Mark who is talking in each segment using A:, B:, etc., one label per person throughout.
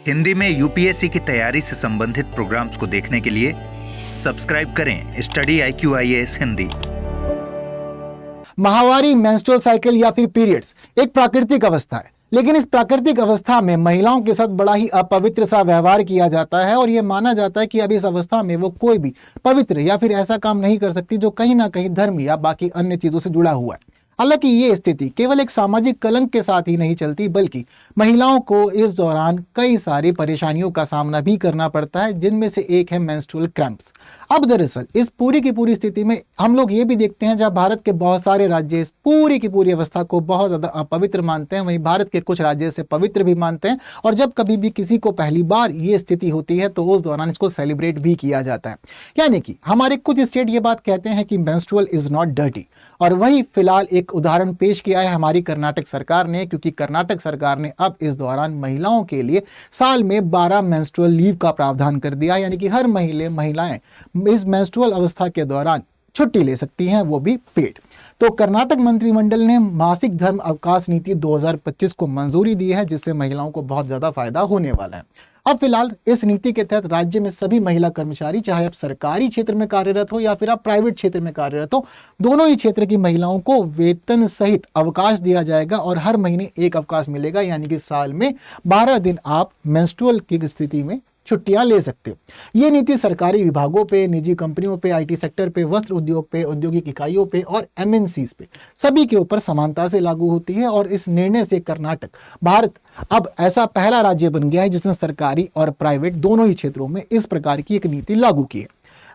A: हिंदी में यूपीएससी की तैयारी से संबंधित प्रोग्राम्स को देखने के लिए सब्सक्राइब करें स्टडी IQIAS हिंदी।
B: माहवारी, मेंस्ट्रुअल साइकिल या फिर पीरियड्स एक प्राकृतिक अवस्था है, लेकिन इस प्राकृतिक अवस्था में महिलाओं के साथ बड़ा ही अपवित्र सा व्यवहार किया जाता है और यह माना जाता है कि अब इस अवस्था में वो कोई भी पवित्र या फिर ऐसा काम नहीं कर सकती जो कहीं ना कहीं धर्म या बाकी अन्य चीजों से जुड़ा हुआ है। हालांकि ये स्थिति केवल एक सामाजिक कलंक के साथ ही नहीं चलती, बल्कि महिलाओं को इस दौरान कई सारी परेशानियों का सामना भी करना पड़ता है, जिनमें से एक है मेंस्ट्रुअल क्रैम्प्स। अब दरअसल इस पूरी की पूरी स्थिति में हम लोग ये भी देखते हैं, जब भारत के बहुत सारे राज्य इस पूरी की पूरी अवस्था को बहुत ज्यादा अपवित्र मानते हैं, वहीं भारत के कुछ राज्य से पवित्र भी मानते हैं। और जब कभी भी किसी को पहली बार ये स्थिति होती है तो उस दौरान इसको सेलिब्रेट भी किया जाता है। यानी कि हमारे कुछ स्टेट ये बात कहते हैं कि मेंस्ट्रुअल इज नॉट डर्टी, और वही फिलहाल एक उदाहरण पेश किया है हमारी कर्नाटक सरकार ने, क्योंकि कर्नाटक सरकार ने अब इस दौरान महिलाओं के लिए साल में 12 मेंस्ट्रुअल लीव का प्रावधान कर दिया, यानी कि हर महिलाएं इस मेंस्ट्रुअल अवस्था के दौरान छुट्टी ले सकती हैं, वो भी पेड। तो कर्नाटक मंत्रिमंडल ने मासिक धर्म अवकाश नीति 2025 को मंजूरी दी है, जिससे महिलाओं को बहुत ज्यादा फायदा होने वाला है। अब फिलहाल इस नीति के तहत राज्य में सभी महिला कर्मचारी, चाहे आप सरकारी क्षेत्र में कार्यरत हो या फिर आप प्राइवेट क्षेत्र में कार्यरत हो, दोनों ही क्षेत्र की महिलाओं को वेतन सहित अवकाश दिया जाएगा और हर महीने एक अवकाश मिलेगा, यानी कि साल में 12 दिन आप मेंस्ट्रुअल की स्थिति में छुट्टियां ले सकते हो। ये नीति सरकारी विभागों पे, निजी कंपनियों पे, IT सेक्टर पे, वस्त्र उद्योग पे, औद्योगिक इकाइयों पे और MNCs पे सभी के ऊपर समानता से लागू होती है। और इस निर्णय से कर्नाटक भारत अब ऐसा पहला राज्य बन गया है जिसने सरकारी और प्राइवेट दोनों ही क्षेत्रों में इस प्रकार की एक नीति लागू की है।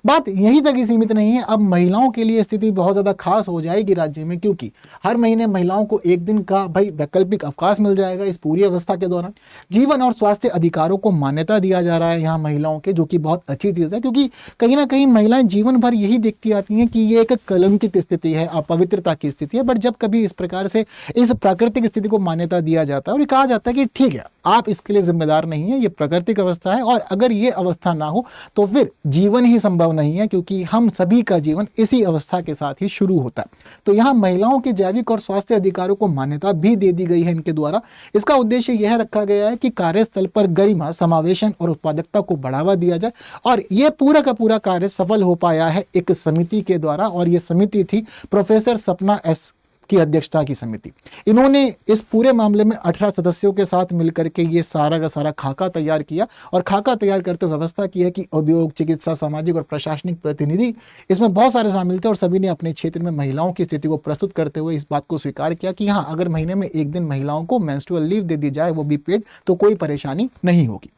B: बात यहीं तक ही सीमित नहीं है, अब महिलाओं के लिए स्थिति बहुत ज्यादा खास हो जाएगी राज्य में, क्योंकि हर महीने महिलाओं को एक दिन का वैकल्पिक अवकाश मिल जाएगा इस पूरी अवस्था के दौरान। जीवन और स्वास्थ्य अधिकारों को मान्यता दिया जा रहा है यहाँ महिलाओं के, जो कि बहुत अच्छी चीज है, क्योंकि कहीं ना कहीं महिलाएं जीवन भर यही देखती आती हैं कि ये एक कलंकित स्थिति है, अपवित्रता की स्थिति है। बट जब कभी इस प्रकार से इस प्राकृतिक स्थिति को मान्यता दिया जाता है और कहा जाता है कि ठीक है, आप इसके लिए जिम्मेदार नहीं है, ये प्राकृतिक अवस्था है, और अगर ये अवस्था ना हो तो फिर जीवन ही संभव नहीं है, क्योंकि हम सभी का जीवन इसी अवस्था के साथ ही शुरू होता है। तो यहाँ महिलाओं के जैविक और स्वास्थ्य अधिकारों को मान्यता भी दे दी गई है इनके द्वारा। इसका उद्देश्य यह रखा गया है कि कार्यस्थल पर गरिमा, समावेशन और उत्पादकता को बढ़ावा दिया जाए, और यह पूरा का पूरा कार्य सफल हो पाया है एक समिति के द्वारा। और यह समिति थी प्रोफेसर सपना एस की अध्यक्षता की समिति। इन्होंने इस पूरे मामले में 18 सदस्यों के साथ मिलकर के ये सारा का सारा खाका तैयार किया, और खाका तैयार करते हुए व्यवस्था की है कि उद्योग, चिकित्सा, सामाजिक और प्रशासनिक प्रतिनिधि इसमें बहुत सारे शामिल थे, और सभी ने अपने क्षेत्र में महिलाओं की स्थिति को प्रस्तुत करते हुए इस बात को स्वीकार किया कि हाँ, अगर महीने में एक दिन महिलाओं को मेंस्ट्रुअल लीव दे दी जाए, वो भी पेड, तो कोई परेशानी नहीं होगी।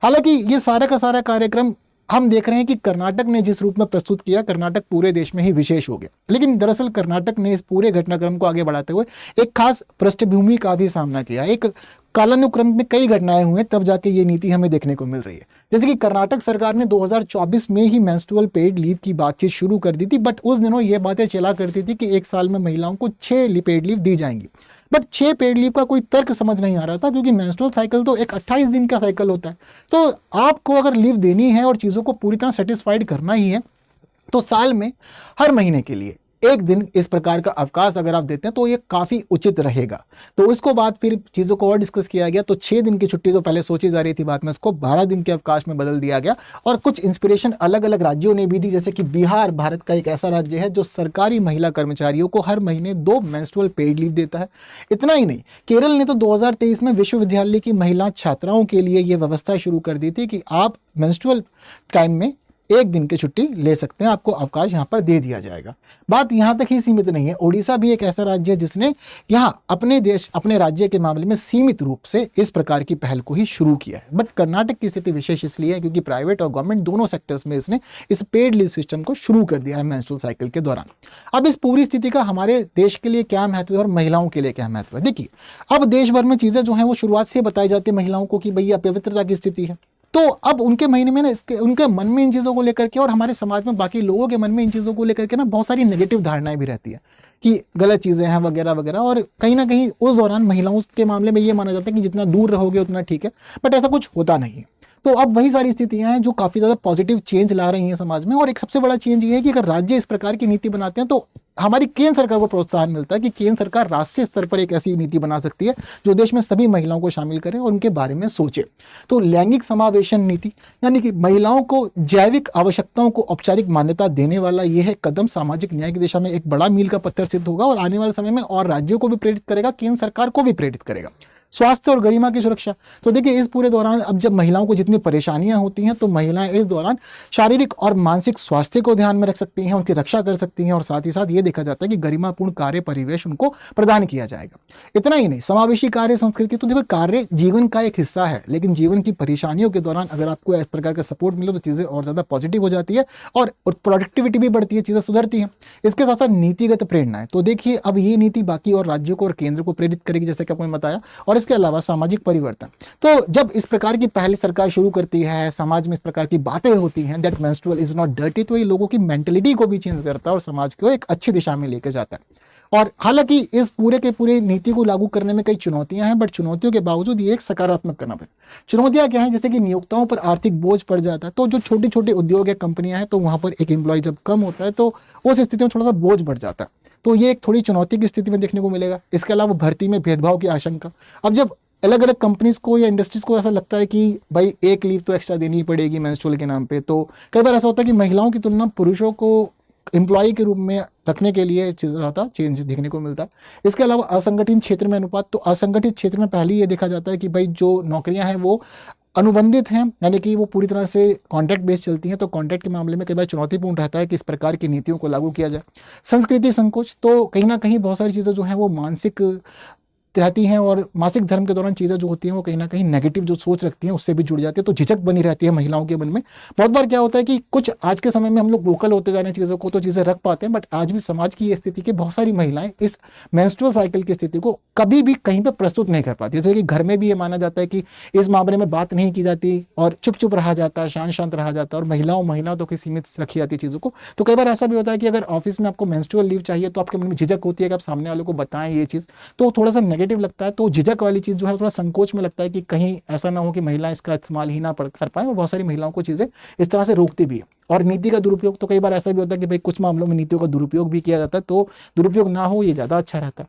B: हालांकि ये सारा का सारा कार्यक्रम हम देख रहे हैं कि कर्नाटक ने जिस रूप में प्रस्तुत किया, कर्नाटक पूरे देश में ही विशेष हो गया। लेकिन दरअसल कर्नाटक ने इस पूरे घटनाक्रम को आगे बढ़ाते हुए एक खास पृष्ठभूमि का भी सामना किया। एक कालानुक्रम में कई घटनाएं हुए, तब जाके ये नीति हमें देखने को मिल रही है। जैसे कि कर्नाटक सरकार ने 2024 में ही मेंस्ट्रुअल पेड लीव की बातचीत शुरू कर दी थी, बट उस दिनों ये बातें चला करती थी कि एक साल में महिलाओं को 6 पेड लीव दी जाएंगी। बट 6 पेड लीव का कोई तर्क समझ नहीं आ रहा था, क्योंकि मेंस्ट्रुअल साइकिल तो एक 28 दिन का साइकिल होता है। तो आपको अगर लीव देनी है और चीज़ों को पूरी तरह सेटिस्फाइड करना ही है, तो साल में हर महीने के लिए एक दिन इस प्रकार का अवकाश अगर आप देते हैं तो ये काफी उचित रहेगा। तो उसको बाद फिर चीजों को और डिस्कस किया गया, तो 6 दिन की छुट्टी तो पहले सोची जा रही थी, बाद में इसको 12 दिन के अवकाश में बदल दिया गया। और कुछ इंस्पिरेशन अलग अलग राज्यों ने भी दी, जैसे कि बिहार भारत का एक ऐसा राज्य है जो सरकारी महिला कर्मचारियों को हर महीने 2 मेंस्ट्रुअल पेड लीव देता है। इतना ही नहीं, केरल ने तो 2023 में विश्वविद्यालय की महिला छात्राओं के लिए यह व्यवस्था शुरू कर दी थी कि आप मेंस्ट्रुअल टाइम में एक दिन की छुट्टी ले सकते हैं, आपको अवकाश यहाँ पर दे दिया जाएगा। बात यहाँ तक ही सीमित नहीं है, ओडिशा भी एक ऐसा राज्य है जिसने यहाँ अपने राज्य के मामले में सीमित रूप से इस प्रकार की पहल को ही शुरू किया है। बट कर्नाटक की स्थिति विशेष इसलिए है क्योंकि प्राइवेट और गवर्नमेंट दोनों सेक्टर्स में इसने इस पेड लीव सिस्टम को शुरू कर दिया है मेंस्ट्रुअल साइकिल के दौरान। अब इस पूरी स्थिति का हमारे देश के लिए क्या महत्व है और महिलाओं के लिए क्या महत्व है? देखिए, अब देश भर में चीजें जो है वो शुरुआत से बताई जाती है महिलाओं को कि भैया पवित्रता की स्थिति है। तो अब उनके महीने में ना उनके मन में इन चीज़ों को लेकर के और हमारे समाज में बाकी लोगों के मन में इन चीज़ों को लेकर के ना बहुत सारी नेगेटिव धारणाएं भी रहती है कि गलत चीज़ें हैं वगैरह वगैरह। और कहीं ना कहीं उस दौरान महिलाओं के मामले में ये माना जाता है कि जितना दूर रहोगे उतना ठीक है, बट ऐसा कुछ होता नहीं है। तो अब वही सारी स्थितियां हैं जो काफी ज्यादा पॉजिटिव चेंज ला रही हैं समाज में। और एक सबसे बड़ा चेंज ये है कि अगर राज्य इस प्रकार की नीति बनाते हैं तो हमारी केंद्र सरकार को प्रोत्साहन मिलता है कि केंद्र सरकार राष्ट्रीय स्तर पर एक ऐसी नीति बना सकती है जो देश में सभी महिलाओं को शामिल करे और उनके बारे में सोचे। तो लैंगिक समावेशन नीति यानी कि महिलाओं को जैविक आवश्यकताओं को औपचारिक मान्यता देने वाला यह कदम सामाजिक न्याय की दिशा में एक बड़ा मील का पत्थर सिद्ध होगा और आने वाले समय में और राज्यों को भी प्रेरित करेगा, केंद्र सरकार को भी प्रेरित करेगा। स्वास्थ्य और गरिमा की सुरक्षा, तो देखिए इस पूरे दौरान अब जब महिलाओं को जितनी परेशानियां होती हैं तो महिलाएं इस दौरान शारीरिक और मानसिक स्वास्थ्य को ध्यान में रख सकती हैं, उनकी रक्षा कर सकती हैं और साथ ही साथ ये देखा जाता है कि गरिमापूर्ण कार्य परिवेश उनको प्रदान किया जाएगा। इतना ही नहीं, समावेशी कार्य संस्कृति, तो देखो कार्य जीवन का एक हिस्सा है, लेकिन जीवन की परेशानियों के दौरान अगर आपको इस प्रकार का सपोर्ट मिले तो चीजें और ज्यादा पॉजिटिव हो जाती है और प्रोडक्टिविटी भी बढ़ती है, चीजें सुधरती हैं। इसके साथ साथ नीतिगत प्रेरणाएं, तो देखिए अब ये नीति बाकी और राज्यों को और केंद्र को प्रेरित करेगी जैसे कि आपको बताया। और इसके अलावा सामाजिक परिवर्तन, तो जब इस प्रकार की पहले सरकार शुरू करती है, समाज में इस प्रकार की बातें होती हैं that menstrual is not dirty, तो ये लोगों की मेंटलिटी को भी चेंज करता है और समाज को एक अच्छी दिशा में लेके जाता है। और हालांकि इस पूरे के पूरे नीति को लागू करने में कई चुनौतियां हैं, बट चुनौतियों के बावजूद ये एक सकारात्मक कदम है। चुनौतियां क्या हैं, जैसे कि नियोक्ताओं पर आर्थिक बोझ पड़ जाता है, तो जो छोटे छोटे उद्योग या कंपनियां हैं तो वहां पर एक एम्प्लॉय जब कम होता है तो उस स्थिति में थोड़ा सा बोझ बढ़ जाता है, तो ये एक थोड़ी चुनौती की स्थिति में देखने को मिलेगा। इसके अलावा भर्ती में भेदभाव की आशंका, अब जब अलग अलग कंपनीज को या इंडस्ट्रीज को ऐसा लगता है कि भाई एक लीव तो एक्स्ट्रा देनी ही पड़ेगी मेंस्ट्रुअल के नाम पे, तो कई बार ऐसा होता है कि महिलाओं की तुलना पुरुषों को एम्प्लॉय के रूप में रखने के लिए ज़्यादा चेंज देखने को मिलता है। इसके अलावा असंगठित क्षेत्र में अनुपात, तो असंगठित क्षेत्र में पहले ये देखा जाता है कि भाई जो नौकरियां हैं वो अनुबंधित हैं, यानी कि वो पूरी तरह से कॉन्ट्रैक्ट बेस्ड चलती हैं, तो कॉन्ट्रैक्ट के मामले में कई बार चुनौतीपूर्ण रहता है कि इस प्रकार की नीतियों को लागू किया जाए। संस्कृति संकोच, तो कहीं ना कहीं बहुत सारी चीज़ें जो हैं वो मानसिक रहती हैं और मासिक धर्म के दौरान चीज़ें जो होती हैं वो कहीं ना कहीं नेगेटिव जो सोच रखती हैं उससे भी जुड़ जाती है, तो झिझक बनी रहती है महिलाओं के मन में। बहुत बार क्या होता है कि कुछ आज के समय में हम लोग वोकल होते जा रहे हैं चीज़ों को, तो चीज़ें रख पाते हैं, बट आज भी समाज की ये स्थिति कि बहुत सारी महिलाएं इस मेंस्ट्रुअल साइकिल की स्थिति को कभी भी कहीं पर प्रस्तुत नहीं कर पाती। जैसे कि घर में भी ये माना जाता है कि इस मामले में बात नहीं की जाती और चुप चुप रहा जाता है, शांत शांत रहा जाता है और महिलाओं तो सीमित रखी जाती है चीज़ों को। तो कई बार ऐसा भी होता है कि अगर ऑफिस में आपको मेंस्ट्रुअल लीव चाहिए तो आपके मन में झिझक होती है कि आप सामने वालों को बताएं ये चीज़, तो थोड़ा सा नेगेटिव लगता है। तो झिझक वाली चीज़ जो है थोड़ा संकोच में लगता है कि कहीं ऐसा ना हो कि महिलाएं इसका इस्तेमाल ही ना कर पाए, और बहुत सारी महिलाओं को चीज़ें इस तरह से रोकती भी है। और नीति का दुरुपयोग, तो कई बार ऐसा भी होता है कि भाई कुछ मामलों में नीतियों का दुरुपयोग भी किया जाता है, तो दुरुपयोग ना हो ये ज़्यादा अच्छा रहता है।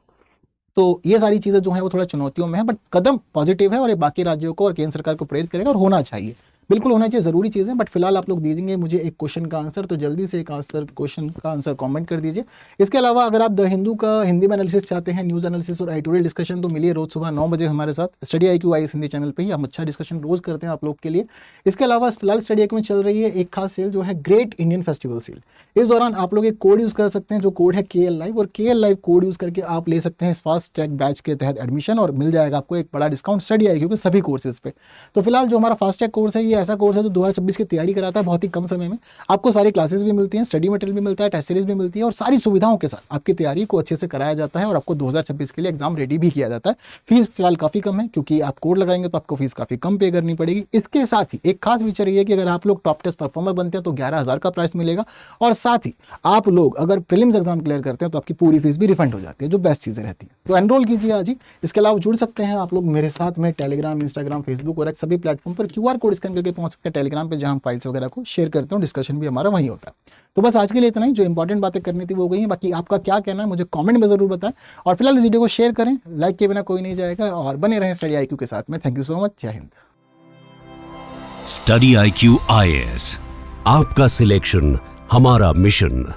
B: तो ये सारी चीज़ें जो है वो थोड़ा चुनौतियों में है, बट कदम पॉजिटिव है और ये बाकी राज्यों को और केंद्र सरकार को प्रेरित करेगा और होना चाहिए, बिल्कुल होना चाहिए, ज़रूरी चीज़ है। बट फिलहाल आप लोग दे देंगे मुझे एक क्वेश्चन का आंसर, तो जल्दी से एक क्वेश्चन का आंसर कमेंट कर दीजिए। इसके अलावा अगर आप द हिंदू का हिंदी में एनालिसिस चाहते हैं, न्यूज़ एनालिसिस और एडिटोरियल डिस्कशन, तो मिलिए रोज़ सुबह 9 बजे हमारे साथ study IQ IAS Hindi channel पे ही। हम अच्छा डिस्कशन रोज़ करते हैं आप लोग के लिए। इसके अलावा फिलहाल स्टडी IQ में चल रही है एक खास सेल जो है ग्रेट इंडियन फेस्टिवल सेल। इस दौरान आप लोग एक कोड यूज़ कर सकते हैं जो कोड है KL Live, और KL Live कोड यूज़ करके आप ले सकते हैं इस फास्ट ट्रैक बैच के तहत एडमिशन, और मिल जाएगा आपको एक बड़ा डिस्काउंट स्टडी IQ के सभी कोर्सेज पे। तो फिलहाल जो हमारा फास्ट ट्रैक कोर्स है ये ऐसा कोर्स है जो 2026 की तैयारी कराता है बहुत ही कम समय में। आपको सारी क्लासेस भी मिलती हैं, स्टडी मटेरियल भी मिलता है, टेस्ट सीरीज भी मिलती है, और सारी सुविधाओं के साथ आपकी तैयारी को अच्छे से कराया जाता है और आपको 2026 के लिए एग्जाम रेडी भी किया जाता है। फीस फिलहाल काफ़ी कम है क्योंकि आप कोड लगाएंगे तो आपको फीस काफ़ी कम पे करनी पड़ेगी। इसके साथ ही एक खास फीचर ये है कि अगर आप लोग टॉप टेस्ट परफॉर्मर बनते हैं तो 11,000 का प्राइस मिलेगा, और साथ ही आप लोग अगर प्रीलिम्स एग्जाम क्लियर करते हैं तो आपकी पूरी फीस भी रिफंड हो जाती है, जो बेस्ट चीज़ें रहती है। तो एनरोल कीजिए आज ही। इसके अलावा जुड़ सकते हैं आप लोग मेरे साथ में टेलीग्राम, इंस्टाग्राम, फेसबुक और सभी प्लेटफॉर्म पर। QR कोड स्कैन करके पहुंच सकते हैं टेलीग्राम पे, जहां हम फाइल्स वगैरह को शेयर करते हैं, डिस्कशन भी हमारा वहीं होता है। तो बस आज के लिए इतना ही, जो इंपॉर्टेंट बातें करनी थी वो हो गई हैं। बाकी आपका क्या कहना है मुझे कमेंट में जरूर बताएं, और फिलहाल इस वीडियो को शेयर करें, लाइक के बिना कोई नहीं जाएगा, और बने रहें स्टडी IQ के साथ में। थैंक यू सो मच, जय हिंद।
C: स्टडी IQ IAS, आपका सिलेक्शन हमारा मिशन।